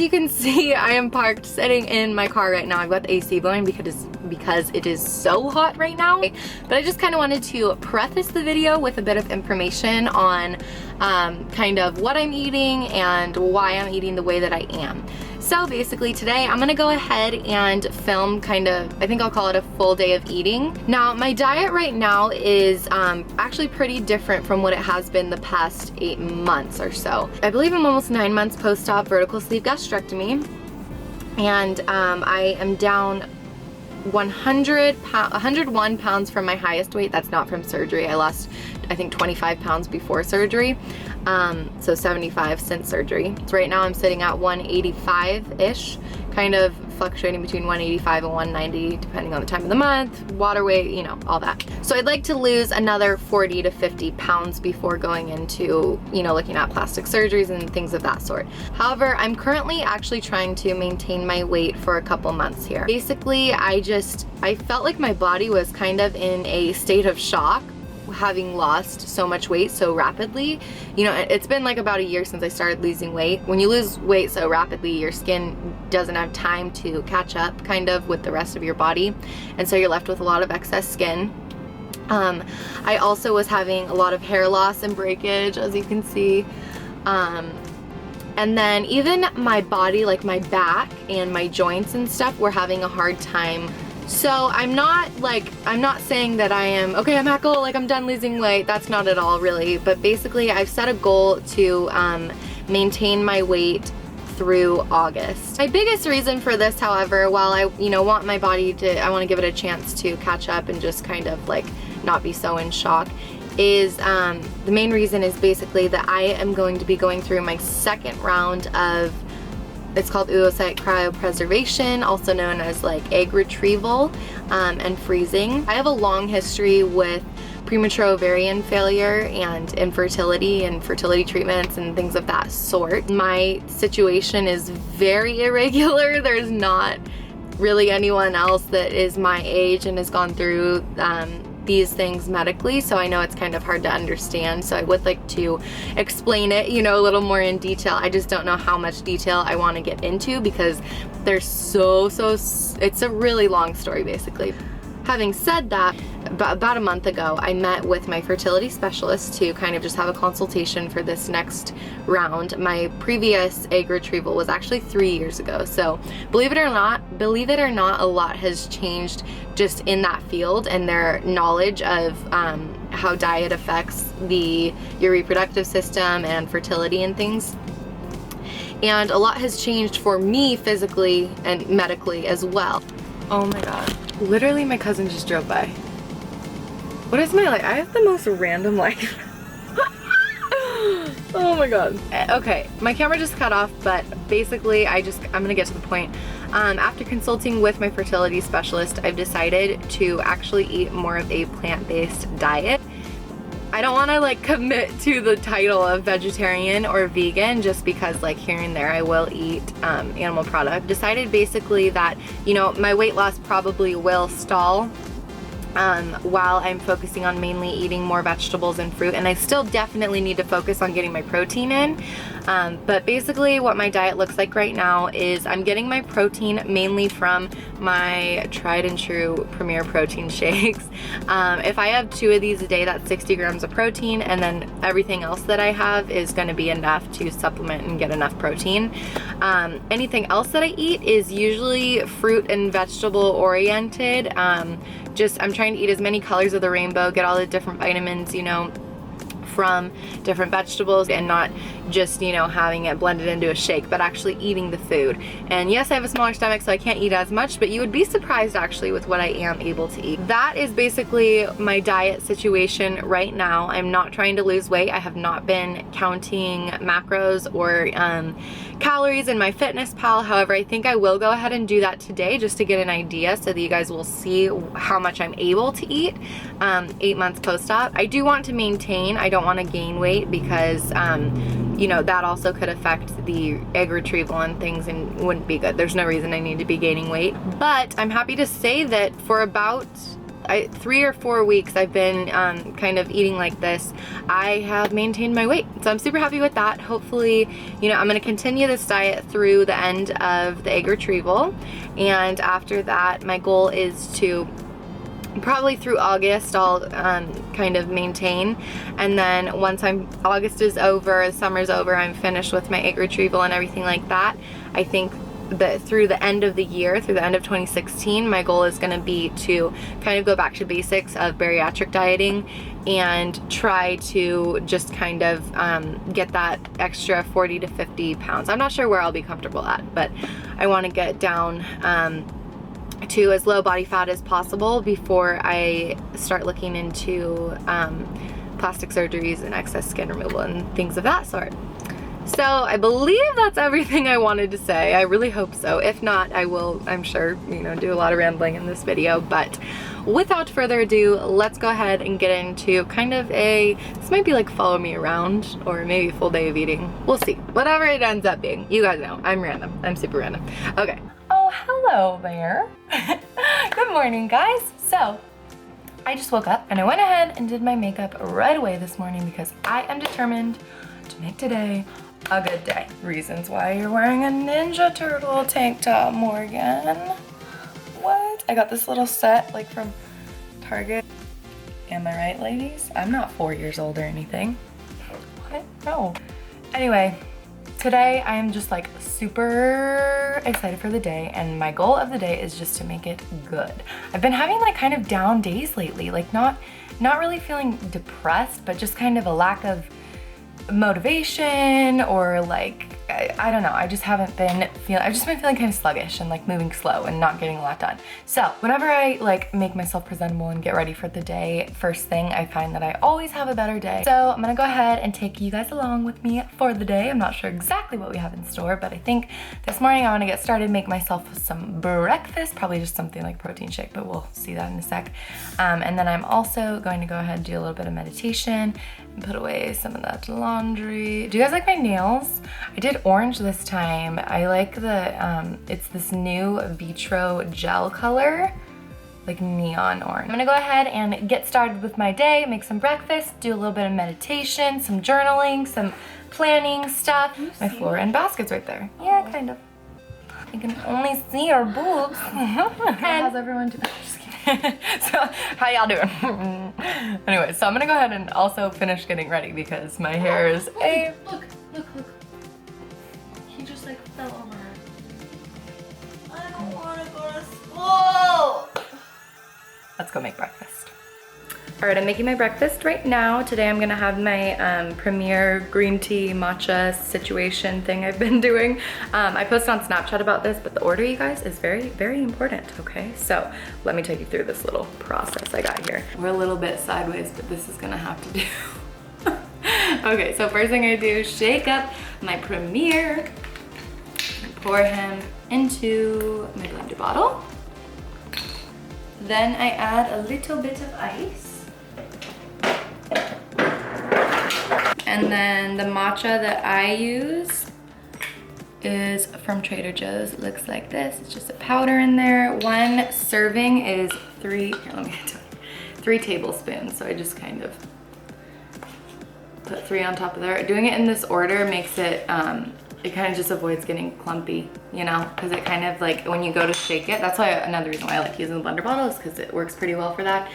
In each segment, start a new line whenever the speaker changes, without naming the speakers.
you can see, I am parked sitting in my car right now. I've got the AC going because it is so hot right now. But I just kind of wanted to preface the video with a bit of information on kind of what I'm eating and why I'm eating the way that I am. So basically today I'm gonna go ahead and film kind of, I think I'll call it a full day of eating. Now my diet right now is actually pretty different from what it has been the past 8 months or so. I believe I'm almost 9 months post-op vertical sleeve gastrectomy, and I am down 101 pounds from my highest weight. That's not from surgery. I lost, I think, 25 pounds before surgery. So 75 since surgery. So right now I'm sitting at 185-ish, kind of fluctuating between 185 and 190 depending on the time of the month, water weight, you know, all that. So I'd like to lose another 40 to 50 pounds before going into, you know, looking at plastic surgeries and things of that sort. However, I'm currently actually trying to maintain my weight for a couple months here. Basically, I felt like my body was kind of in a state of shock having lost so much weight so rapidly. You know, it's been like about a year since I started losing weight. When you lose weight so rapidly, your skin doesn't have time to catch up kind of with the rest of your body, and so you're left with a lot of excess skin. I also was having a lot of hair loss and breakage, as you can see. And then even my body, like my back and my joints and stuff, were having a hard time. So I'm not saying that I am, okay, I'm at goal, like I'm done losing weight. That's not at all really. But basically I've set a goal to maintain my weight through August. My biggest reason for this, however, while I, you know, want my body to, I want to give it a chance to catch up and just kind of like not be so in shock, is the main reason is basically that I am going to be going through my second round of, it's called oocyte cryopreservation, also known as like egg retrieval and freezing. I have a long history with premature ovarian failure and infertility and fertility treatments and things of that sort. My situation is very irregular. There's not really anyone else that is my age and has gone through these things medically, so I know it's kind of hard to understand. So I would like to explain it, you know, a little more in detail. I just don't know how much detail I want to get into because there's it's a really long story basically. Having said that, about a month ago, I met with my fertility specialist to kind of just have a consultation for this next round. My previous egg retrieval was actually 3 years ago. So believe it or not, a lot has changed just in that field and their knowledge of how diet affects your reproductive system and fertility and things. And a lot has changed for me physically and medically as well. Oh my God. Literally, my cousin just drove by. What is my life? I have the most random life. Oh my God. Okay, my camera just cut off, but basically I'm gonna get to the point. After consulting with my fertility specialist, I've decided to actually eat more of a plant-based diet. I don't want to like commit to the title of vegetarian or vegan just because like here and there I will eat animal product. Decided basically that, you know, my weight loss probably will stall while I'm focusing on mainly eating more vegetables and fruit, and I still definitely need to focus on getting my protein in. But basically what my diet looks like right now is I'm getting my protein mainly from my tried and true Premier protein shakes. If I have 2 of these a day, that's 60 grams of protein, and then everything else that I have is going to be enough to supplement and get enough protein. Anything else that I eat is usually fruit and vegetable oriented. I'm trying to eat as many colors of the rainbow, get all the different vitamins, you know, from different vegetables, and not just, you know, having it blended into a shake, but actually eating the food. And yes, I have a smaller stomach, so I can't eat as much, but you would be surprised actually with what I am able to eat. That is basically my diet situation right now. I'm not trying to lose weight. I have not been counting macros or calories in my MyFitnessPal. However, I think I will go ahead and do that today just to get an idea so that you guys will see how much I'm able to eat 8 months post-op. I do want to maintain. I don't want to gain weight because you know, that also could affect the egg retrieval and things and wouldn't be good. There's no reason I need to be gaining weight. But I'm happy to say that for about 3 or 4 weeks I've been kind of eating like this, I have maintained my weight. So I'm super happy with that. Hopefully, you know, I'm gonna continue this diet through the end of the egg retrieval. And after that, my goal is to probably through August I'll kind of maintain, and then once August is over, summer's over, I'm finished with my egg retrieval and everything like that. I think that through the end of the year, through the end of 2016, my goal is going to be to kind of go back to basics of bariatric dieting and try to just kind of get that extra 40 to 50 pounds. I'm not sure where I'll be comfortable at, but I want to get down to as low body fat as possible before I start looking into plastic surgeries and excess skin removal and things of that sort. So I believe that's everything I wanted to say. I really hope so. If not, I will, I'm sure, you know, do a lot of rambling in this video. But without further ado, let's go ahead and get into kind of this might be like follow me around or maybe a full day of eating. We'll see. Whatever it ends up being. You guys know, I'm random. I'm super random. Okay. Oh, hello there. Good morning, guys. So I just woke up and I went ahead and did my makeup right away this morning because I am determined to make today a good day. Reasons why you're wearing a Ninja Turtle tank top, Morgan. What? I got this little set like from Target. Am I right, ladies? I'm not 4 years old or anything. What? No. Anyway, today I am just like super excited for the day, and my goal of the day is just to make it good. I've been having like kind of down days lately, like not really feeling depressed, but just kind of a lack of motivation, or like I don't know, I've just been feeling kind of sluggish and like moving slow and not getting a lot done. So whenever I like make myself presentable and get ready for the day, first thing, I find that I always have a better day. So I'm gonna go ahead and take you guys along with me for the day. I'm not sure exactly what we have in store, but I think this morning I want to get started, make myself some breakfast, probably just something like protein shake, but we'll see that in a sec. And then I'm also going to go ahead and do a little bit of meditation and put away some of that laundry. Do you guys like my nails? I did orange this time. I like the, it's this new Vitro gel color, like neon orange. I'm gonna go ahead and get started with my day, make some breakfast, do a little bit of meditation, some journaling, some planning stuff. My floor and basket's right there. Yeah, kind of. You can only see our boobs. How's everyone doing? Just kidding. So, how y'all doing? Anyway, so I'm gonna go ahead and also finish getting ready because my hair is Look. He just like fell over. I don't wanna go to school. Let's go make breakfast. All right, I'm making my breakfast right now. Today I'm gonna have my Premier green tea matcha situation thing I've been doing. I posted on Snapchat about this, but the order, you guys, is very, very important, okay? So let me take you through this little process I got here. We're a little bit sideways, but this is gonna have to do. Okay, so first thing I do is shake up my Premier and pour him into my blender bottle. Then I add a little bit of ice. And then the matcha that I use is from Trader Joe's. It looks like this. It's just a powder in there. One serving is 3 tablespoons. So I just kind of put 3 on top of there. Doing it in this order makes it, it kind of just avoids getting clumpy, you know, because it kind of like, when you go to shake it, that's why another reason why I like using the blender bottle is because it works pretty well for that.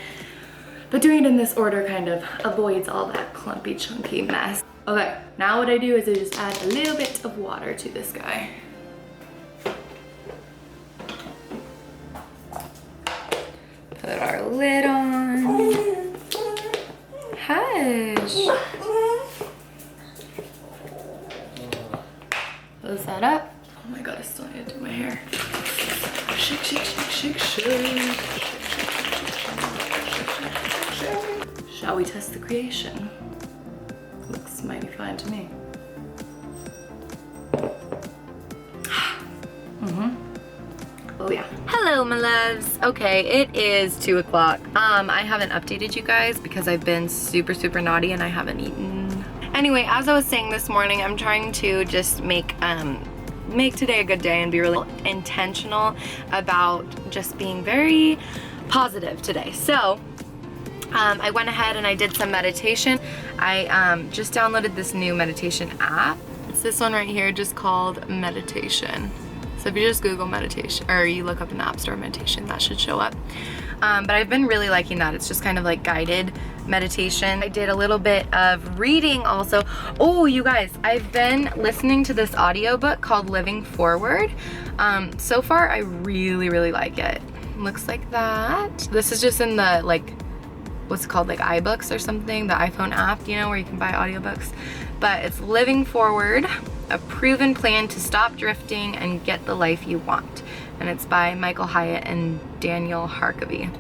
But doing it in this order kind of avoids all that clumpy, chunky mess. Okay, now what I do is I just add a little bit of water to this guy. Put our lid on. Hush. Close that up. Oh my god, I still need to do my hair. Shake, shake, shake, shake, shake. Shall we test the creation? Looks mighty fine to me. Oh yeah. Hello, my loves. Okay, it is 2 o'clock. I haven't updated you guys because I've been super, super naughty and I haven't eaten. Anyway, as I was saying this morning, I'm trying to just make today a good day and be really intentional about just being very positive today. So I went ahead and I did some meditation. I just downloaded this new meditation app. It's this one right here, just called Meditation. So if you just Google meditation, or you look up in the App Store meditation, that should show up. But I've been really liking that. It's just kind of like guided meditation. I did a little bit of reading also. Oh, you guys, I've been listening to this audiobook called Living Forward. So far, I really, really like it. Looks like that. This is just in the, like, what's it called, like iBooks or something, the iPhone app, you know, where you can buy audiobooks. But it's Living Forward, a proven plan to stop drifting and get the life you want. And it's by Michael Hyatt and Daniel Harkavy.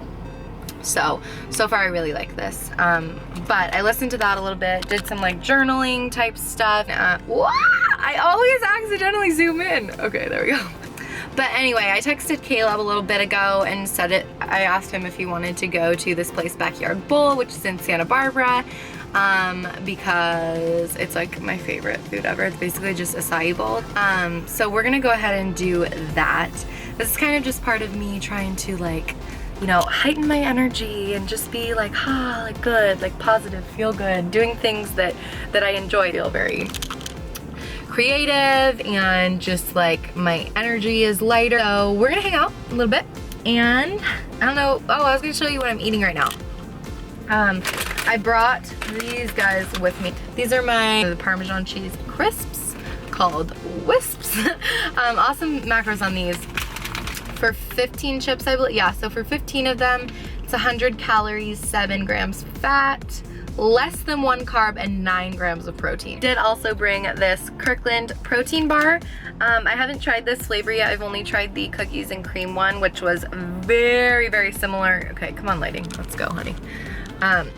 So far I really like this. But I listened to that a little bit, did some like journaling type stuff. I always accidentally zoom in. Okay, there we go. But anyway, I texted Caleb a little bit ago and I asked him if he wanted to go to this place, Backyard Bowl, which is in Santa Barbara, because it's like my favorite food ever. It's basically just acai bowl. So we're gonna go ahead and do that. This is kind of just part of me trying to, like, you know, heighten my energy and just be like, like good, like positive, feel good, doing things that I enjoy, feel very creative, and just like my energy is lighter. So we're gonna hang out a little bit, and I don't know, I was gonna show you what I'm eating right now. I brought these guys with me. These are the Parmesan cheese crisps called Wisps. Awesome macros on these. For 15 chips, I believe. Yeah, so for 15 of them, it's 100 calories, 7 grams fat, less than 1 carb, and 9 grams of protein. Did also bring this Kirkland protein bar. I haven't tried this flavor yet. I've only tried the cookies and cream one, which was very, very similar. Okay, come on, lighting. Let's go, honey.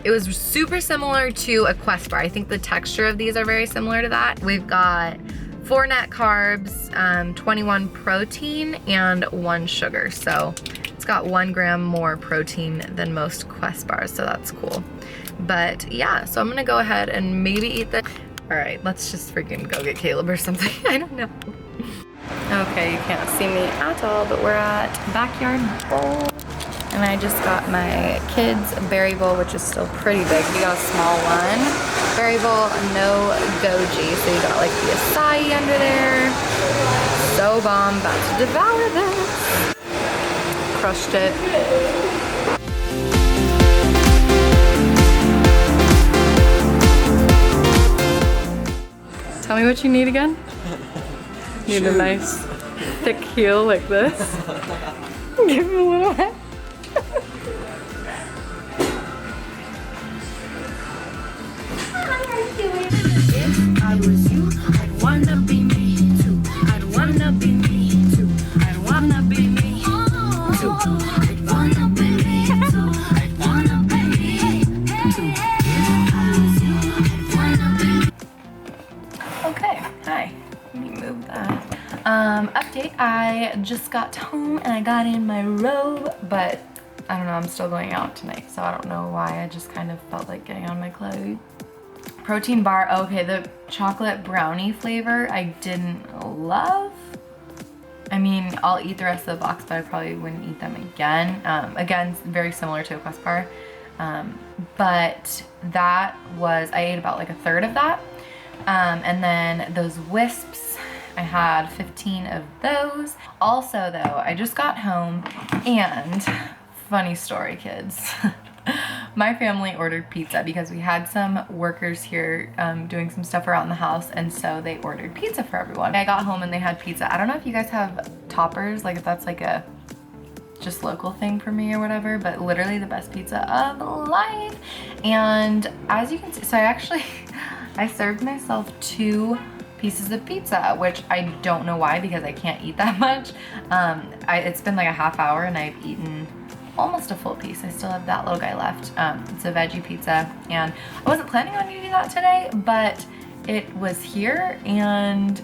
It was super similar to a Quest bar. I think the texture of these are very similar to that. We've got 4 net carbs, 21 protein, and 1 sugar. So it's got 1 gram more protein than most Quest bars, so that's cool. But yeah, so I'm gonna go ahead and maybe eat this. All right, let's just freaking go get Caleb or something. I don't know. Okay, you can't see me at all, but we're at Backyard Bowl. And I just got my kids' berry bowl, which is still pretty big. We got a small one. Berry bowl, no goji. So you got like the acai under there. So bomb, about to devour this. Crushed it. Tell me what you need again. You need a nice thick heel like this. Give him a little head. If I was you, I'd wanna be me too. I'd wanna be me too. I'd wanna be me too. I'd wanna be me too. I'd wanna be me too. If I was you, I'd wanna be me. Okay, hi. Let me move that. Update, I just got home and I got in my robe, but I don't know, I'm still going out tonight, so I don't know why. I just kind of felt like getting on my clothes. Protein bar, okay, the chocolate brownie flavor I didn't love. I mean, I'll eat the rest of the box, but I probably wouldn't eat them again. Again, very similar to a Quest bar. But that was, I ate about like a third of that. And then those Wisps, I had 15 of those. Also though, I just got home and, funny story, kids. My family ordered pizza because we had some workers here doing some stuff around the house, and so they ordered pizza for everyone. I got home and they had pizza. I don't know if you guys have toppers, like if that's like a just local thing for me or whatever, but literally the best pizza of life. And as you can see, so I served myself 2 pieces of pizza, which I don't know why, because I can't eat that much. It's been like a half hour and I've eaten almost a full piece. I still have that little guy left. It's a veggie pizza, and I wasn't planning on eating that today, but it was here and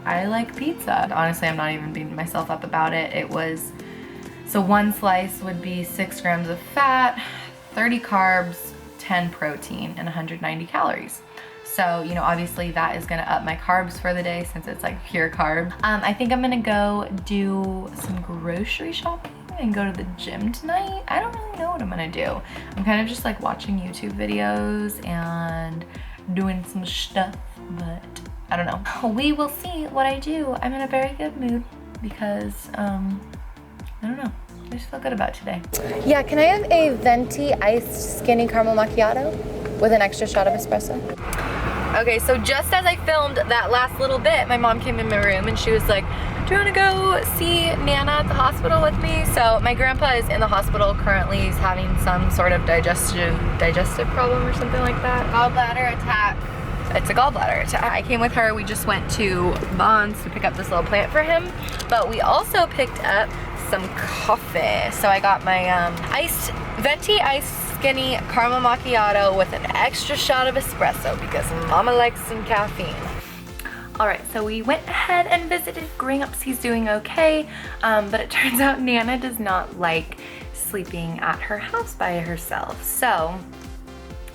I like pizza. Honestly, I'm not even beating myself up about it. It was, so 1 slice would be 6 grams of fat, 30 carbs, 10 protein, and 190 calories. So, you know, obviously that is gonna up my carbs for the day since it's like pure carb. I think I'm gonna go do some grocery shopping and go to the gym tonight. I don't really know what I'm gonna do. I'm kind of just like watching YouTube videos and doing some stuff, but I don't know. We will see what I do. I'm in a very good mood because, I don't know. I just feel good about today. Yeah, can I have a venti iced skinny caramel macchiato with an extra shot of espresso? Okay, so just as I filmed that last little bit, my mom came in my room and she was like, do you wanna go see Nana at the hospital with me? So my grandpa is in the hospital currently. He's having some sort of digestive problem or something like that. Gallbladder attack. It's a gallbladder attack. I came with her. We just went to Bonds to pick up this little plant for him, but we also picked up some coffee. So I got my venti iced skinny caramel macchiato with an extra shot of espresso because mama likes some caffeine. All right, so we went ahead and visited Gramps. He's doing okay, but it turns out Nana does not like sleeping at her house by herself. So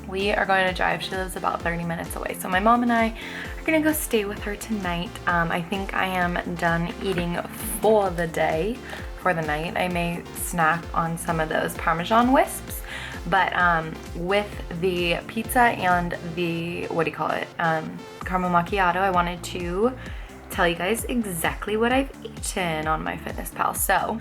we are going to drive. She lives about 30 minutes away. So my mom and I are gonna go stay with her tonight. I think I am done eating for the day, for the night. I may snack on some of those Parmesan wisps, but with the pizza and the, what do you call it, caramel macchiato, I wanted to tell you guys exactly what I've eaten on MyFitnessPal. So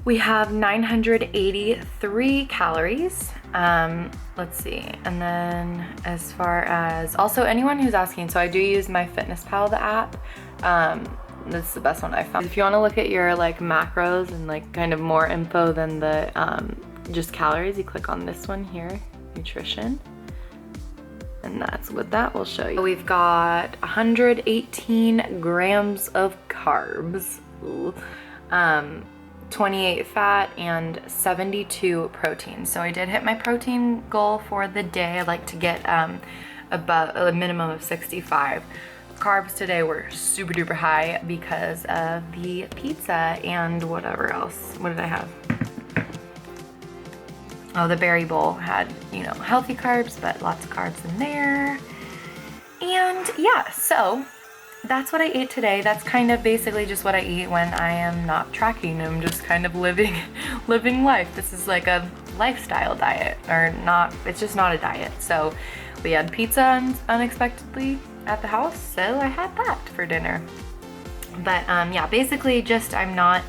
we have 983 calories. Let's see, and then as far as, also anyone who's asking, so I do use MyFitnessPal, the app. This is the best one I found. If you want to look at your like macros and like kind of more info than the just calories, you click on this one here, nutrition, and that's what that will show you. We've got 118 grams of carbs, 28 fat, and 72 protein. So I did hit my protein goal for the day. I like to get about a minimum of 65. Carbs today were super duper high because of the pizza and whatever else. What did I have? Oh, the berry bowl had, you know, healthy carbs, but lots of carbs in there. And yeah, so that's what I ate today. That's kind of basically just what I eat when I am not tracking. I'm just kind of living life. This is like a lifestyle diet, or not, it's just not a diet. So we had pizza unexpectedly at the house, so I had that for dinner. But yeah, basically just I'm not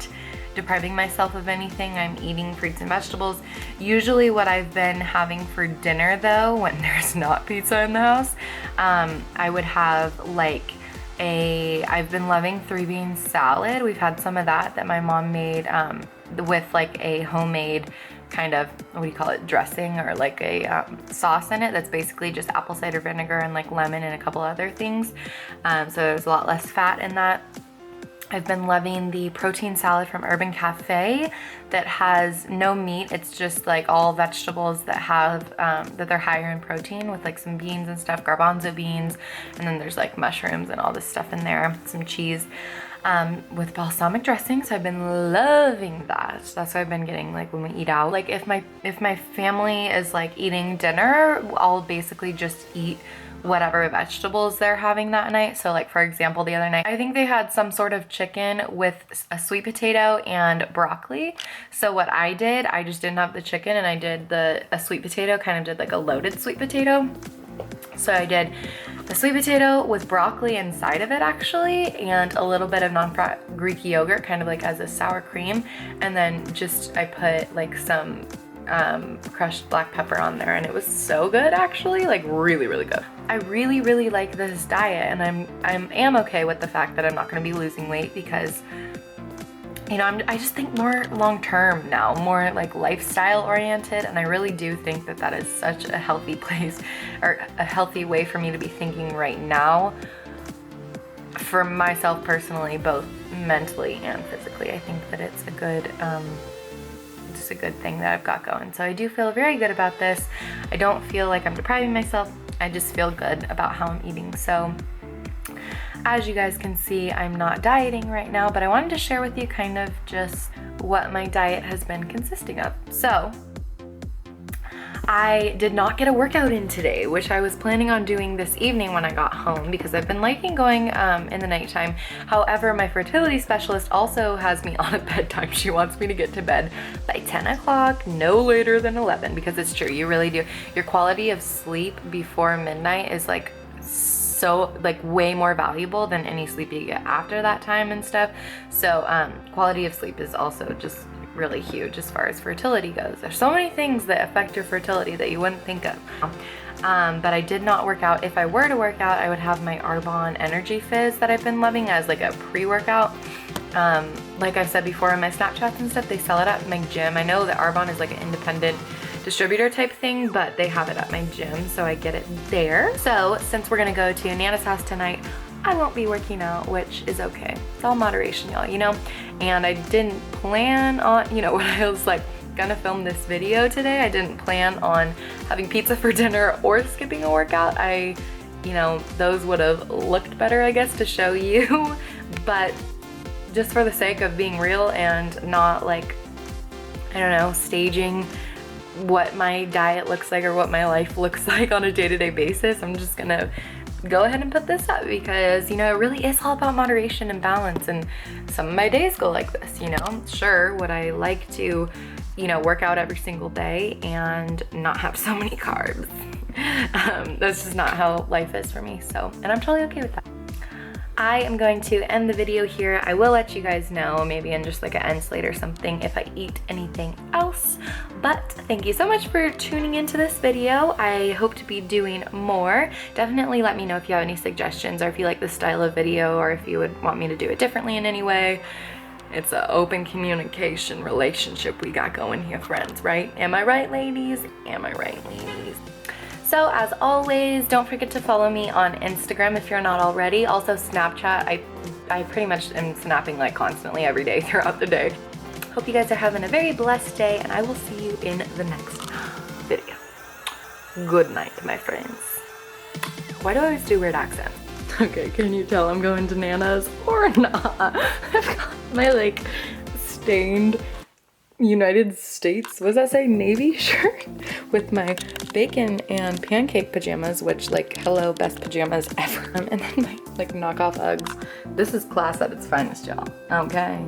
depriving myself of anything. I'm eating fruits and vegetables. Usually what I've been having for dinner though, when there's not pizza in the house, I would have like I've been loving 3-bean salad. We've had some of that my mom made with like a homemade kind of, what do you call it, dressing, or like a sauce in it that's basically just apple cider vinegar and like lemon and a couple other things. So there's a lot less fat in that. I've been loving the protein salad from Urban Cafe that has no meat. It's just like all vegetables that have, that they're higher in protein, with like some beans and stuff, garbanzo beans, and then there's like mushrooms and all this stuff in there, some cheese, with balsamic dressing. So I've been loving that. That's what I've been getting like when we eat out. Like if my family is like eating dinner, I'll basically just eat whatever vegetables they're having that night. So like for example, the other night, I think they had some sort of chicken with a sweet potato and broccoli. So what I did, I just didn't have the chicken and I did a sweet potato, kind of did like a loaded sweet potato. So I did the sweet potato with broccoli inside of it actually, and a little bit of non-fat Greek yogurt, kind of like as a sour cream. And then just, I put like some crushed black pepper on there, and it was so good actually, like really, really good. I really, really like this diet, and I am okay with the fact that I'm not going to be losing weight because, you know, I just think more long-term now, more like lifestyle oriented, and I really do think that that is such a healthy place, or a healthy way for me to be thinking right now, for myself personally, both mentally and physically. I think that it's a good, just a good thing that I've got going. So I do feel very good about this. I don't feel like I'm depriving myself. I just feel good about how I'm eating. So as you guys can see, I'm not dieting right now, but I wanted to share with you kind of just what my diet has been consisting of. So I did not get a workout in today, which I was planning on doing this evening when I got home because I've been liking going in the nighttime. However, my fertility specialist also has me on a bedtime. She wants me to get to bed by 10 o'clock, no later than 11, because it's true, you really do. Your quality of sleep before midnight is like so like way more valuable than any sleep you get after that time and stuff. So quality of sleep is also just really huge as far as fertility goes. There's so many things that affect your fertility that you wouldn't think of. But I did not work out. If I were to work out, I would have my Arbonne Energy Fizz that I've been loving as like a pre-workout. Like I've said before in my Snapchats and stuff, they sell it at my gym. I know that Arbonne is like an independent distributor type thing, but they have it at my gym, so I get it there. So since we're gonna go to Nana's house tonight, I won't be working out, which is okay. It's all moderation, y'all, you know? And I didn't plan on, you know, when I was like gonna film this video today, I didn't plan on having pizza for dinner or skipping a workout. You know, those would have looked better, I guess, to show you. But just for the sake of being real and not like, I don't know, staging what my diet looks like or what my life looks like on a day-to-day basis, I'm just gonna go ahead and put this up because, you know, it really is all about moderation and balance, and some of my days go like this, you know. Sure, would I like to, you know, work out every single day and not have so many carbs? That's just not how life is for me, so, and I'm totally okay with that. I am going to end the video here. I will let you guys know, maybe in just like an end slate or something, if I eat anything else. But thank you so much for tuning into this video. I hope to be doing more. Definitely let me know if you have any suggestions or if you like this style of video or if you would want me to do it differently in any way. It's an open communication relationship we got going here, friends, right? Am I right, ladies? Am I right, ladies? So as always, don't forget to follow me on Instagram if you're not already. Also Snapchat, I pretty much am snapping like constantly every day throughout the day. Hope you guys are having a very blessed day, and I will see you in the next video. Good night, my friends. Why do I always do weird accent? Okay, can you tell I'm going to Nana's or not? I've got my like stained United States, what does that say, Navy shirt with my bacon and pancake pajamas, which like, hello, best pajamas ever. And then my like knockoff Uggs. This is class at its finest, y'all. Okay.